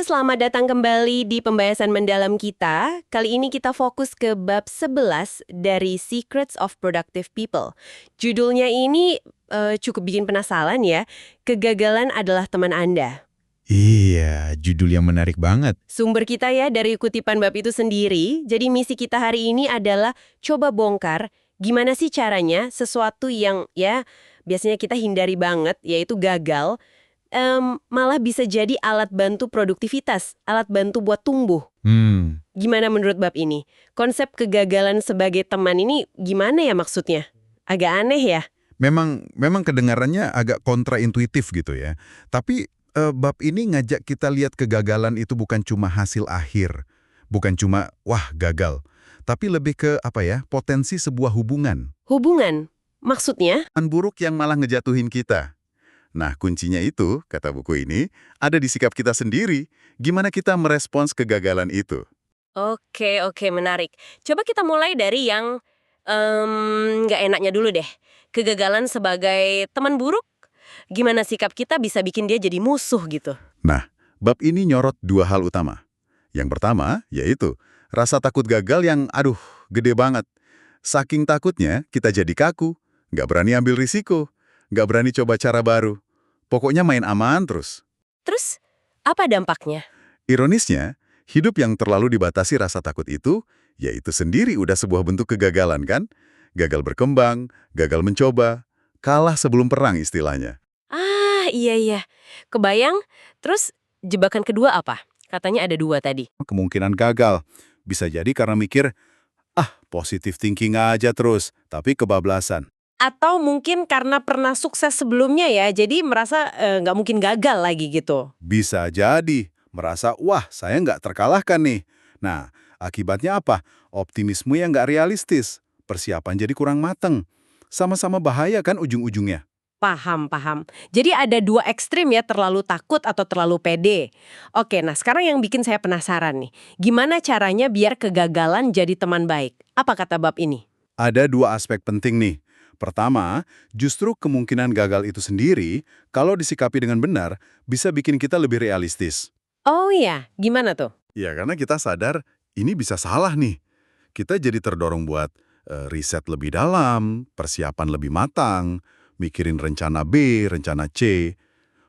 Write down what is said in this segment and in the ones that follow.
selamat datang kembali di pembahasan mendalam kita. Kali ini kita fokus ke bab 11 dari Secrets of Productive People. Judulnya ini cukup bikin penasaran ya. Kegagalan adalah teman Anda. Iya, judul yang menarik banget. Sumber kita ya dari kutipan bab itu sendiri. Jadi misi kita hari ini adalah coba bongkar gimana sih caranya sesuatu yang ya biasanya kita hindari banget, yaitu gagal, malah bisa jadi alat bantu produktivitas, alat bantu buat tumbuh. Gimana menurut bab ini? Konsep kegagalan sebagai teman ini gimana ya maksudnya? Agak aneh ya? Memang kedengarannya agak kontraintuitif gitu ya. Tapi bab ini ngajak kita lihat kegagalan itu bukan cuma hasil akhir. Bukan cuma, wah gagal. Tapi lebih ke, potensi sebuah hubungan. Hubungan? Maksudnya? Buruk yang malah ngejatuhin kita. Nah, kuncinya itu, kata buku ini, ada di sikap kita sendiri. Gimana kita merespons kegagalan itu? Oke, menarik. Coba kita mulai dari yang nggak enaknya dulu deh. Kegagalan sebagai teman buruk, gimana sikap kita bisa bikin dia jadi musuh gitu? Nah, bab ini nyorot dua hal utama. Yang pertama, yaitu rasa takut gagal yang, gede banget. Saking takutnya, kita jadi kaku, nggak berani ambil risiko, nggak berani coba cara baru. Pokoknya main aman terus. Terus, apa dampaknya? Ironisnya, hidup yang terlalu dibatasi rasa takut itu, yaitu sendiri udah sebuah bentuk kegagalan kan? Gagal berkembang, gagal mencoba, kalah sebelum perang istilahnya. Ah, iya. Kebayang? Terus, jebakan kedua apa? Katanya ada 2 tadi. Kemungkinan gagal. Bisa jadi karena mikir, positive thinking aja terus, tapi kebablasan. Atau mungkin karena pernah sukses sebelumnya ya, jadi merasa nggak mungkin gagal lagi gitu. Bisa jadi, merasa, wah saya nggak terkalahkan nih. Nah, akibatnya apa? Optimisme yang nggak realistis, persiapan jadi kurang mateng. Sama-sama bahaya kan ujung-ujungnya. Paham. Jadi ada 2 ekstrim ya, terlalu takut atau terlalu pede. Oke, nah sekarang yang bikin saya penasaran nih. Gimana caranya biar kegagalan jadi teman baik? Apa kata bab ini? Ada dua aspek penting nih. Pertama, justru kemungkinan gagal itu sendiri, kalau disikapi dengan benar, bisa bikin kita lebih realistis. Oh iya, gimana tuh? Ya, karena kita sadar ini bisa salah nih. Kita jadi terdorong buat riset lebih dalam, persiapan lebih matang, mikirin rencana B, rencana C,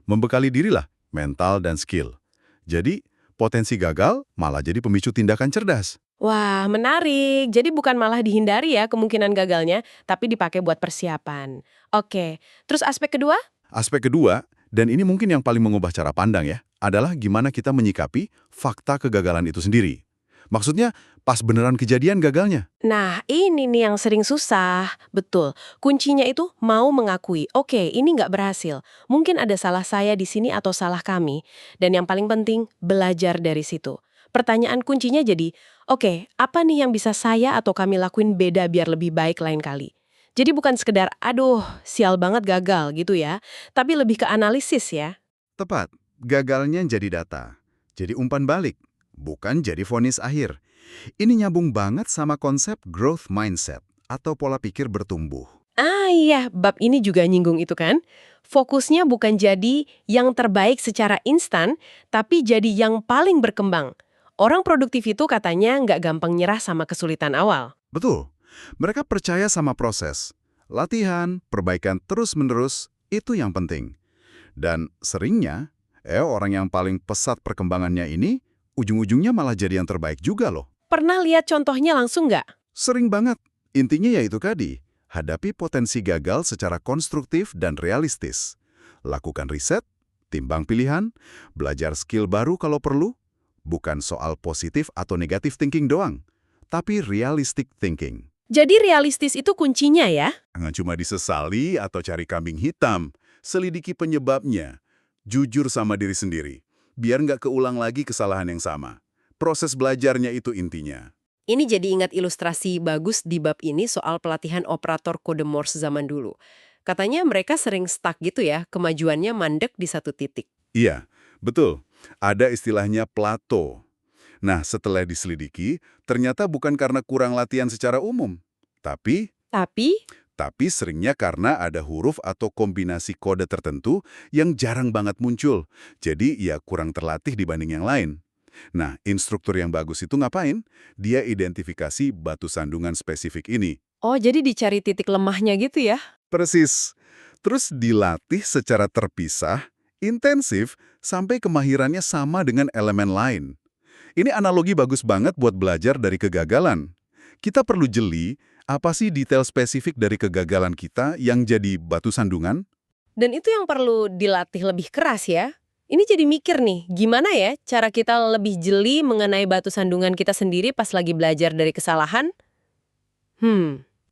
membekali dirilah mental dan skill. Jadi, potensi gagal malah jadi pemicu tindakan cerdas. Wah, menarik. Jadi bukan malah dihindari ya kemungkinan gagalnya, tapi dipakai buat persiapan. Oke, terus aspek kedua? Aspek kedua, dan ini mungkin yang paling mengubah cara pandang ya, adalah gimana kita menyikapi fakta kegagalan itu sendiri. Maksudnya, pas beneran kejadian gagalnya. Nah, ini nih yang sering susah. Betul. Kuncinya itu mau mengakui, oke, ini nggak berhasil. Mungkin ada salah saya di sini atau salah kami. Dan yang paling penting, belajar dari situ. Pertanyaan kuncinya jadi, oke, apa nih yang bisa saya atau kami lakuin beda biar lebih baik lain kali? Jadi bukan sekedar, aduh, sial banget gagal gitu ya. Tapi lebih ke analisis ya. Tepat, gagalnya jadi data. Jadi umpan balik, bukan jadi vonis akhir. Ini nyambung banget sama konsep growth mindset atau pola pikir bertumbuh. Ah iya, bab ini juga nyinggung itu kan. Fokusnya bukan jadi yang terbaik secara instan, tapi jadi yang paling berkembang. Orang produktif itu katanya nggak gampang nyerah sama kesulitan awal. Betul, mereka percaya sama proses. Latihan, perbaikan terus-menerus, itu yang penting. Dan seringnya, orang yang paling pesat perkembangannya ini, ujung-ujungnya malah jadi yang terbaik juga loh. Pernah lihat contohnya langsung nggak? Sering banget. Intinya yaitu tadi, hadapi potensi gagal secara konstruktif dan realistis. Lakukan riset, timbang pilihan, belajar skill baru kalau perlu, bukan soal positif atau negatif thinking doang, tapi realistic thinking. Jadi realistis itu kuncinya ya? Jangan cuma disesali atau cari kambing hitam, selidiki penyebabnya, jujur sama diri sendiri, biar nggak keulang lagi kesalahan yang sama. Proses belajarnya itu intinya. Ini jadi ingat ilustrasi bagus di bab ini soal pelatihan operator kode Morse zaman dulu. Katanya mereka sering stuck gitu ya, kemajuannya mandek di satu titik. Iya, betul. Ada istilahnya plato. Nah, setelah diselidiki, ternyata bukan karena kurang latihan secara umum, tapi Tapi, Tapi seringnya karena ada huruf atau kombinasi kode tertentu yang jarang banget muncul. Jadi ya kurang terlatih dibanding yang lain. Nah, instruktur yang bagus itu ngapain? Dia identifikasi batu sandungan spesifik ini. Oh, jadi dicari titik lemahnya gitu ya? Persis. Terus dilatih secara terpisah, intensif, sampai kemahirannya sama dengan elemen lain. Ini analogi bagus banget buat belajar dari kegagalan. Kita perlu jeli, apa sih detail spesifik dari kegagalan kita yang jadi batu sandungan? Dan itu yang perlu dilatih lebih keras ya. Ini jadi mikir nih, gimana ya cara kita lebih jeli mengenai batu sandungan kita sendiri pas lagi belajar dari kesalahan?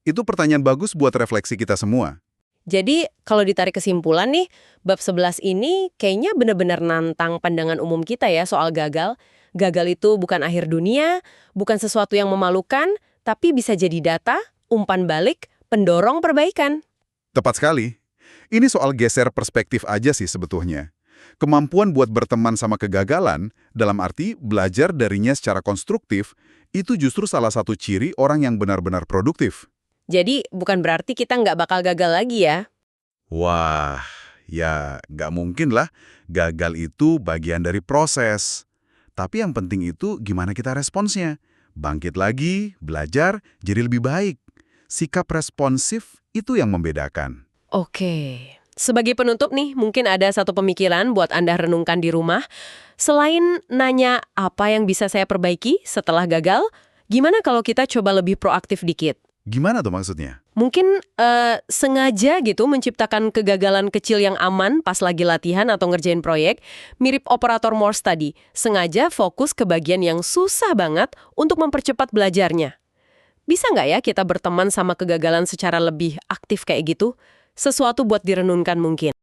Itu pertanyaan bagus buat refleksi kita semua. Jadi kalau ditarik kesimpulan nih, bab 11 ini kayaknya benar-benar nantang pandangan umum kita ya soal gagal. Gagal itu bukan akhir dunia, bukan sesuatu yang memalukan, tapi bisa jadi data, umpan balik, pendorong perbaikan. Tepat sekali. Ini soal geser perspektif aja sih sebetulnya. Kemampuan buat berteman sama kegagalan, dalam arti belajar darinya secara konstruktif, itu justru salah satu ciri orang yang benar-benar produktif. Jadi bukan berarti kita nggak bakal gagal lagi ya. Wah, ya nggak mungkin lah. Gagal itu bagian dari proses. Tapi yang penting itu gimana kita responsnya. Bangkit lagi, belajar, jadi lebih baik. Sikap responsif itu yang membedakan. Oke. Sebagai penutup nih, mungkin ada satu pemikiran buat Anda renungkan di rumah. Selain nanya apa yang bisa saya perbaiki setelah gagal, gimana kalau kita coba lebih proaktif dikit? Gimana tuh maksudnya? Mungkin sengaja gitu menciptakan kegagalan kecil yang aman pas lagi latihan atau ngerjain proyek, mirip operator Morse tadi. Sengaja fokus ke bagian yang susah banget untuk mempercepat belajarnya. Bisa nggak ya kita berteman sama kegagalan secara lebih aktif kayak gitu? Sesuatu buat direnungkan mungkin.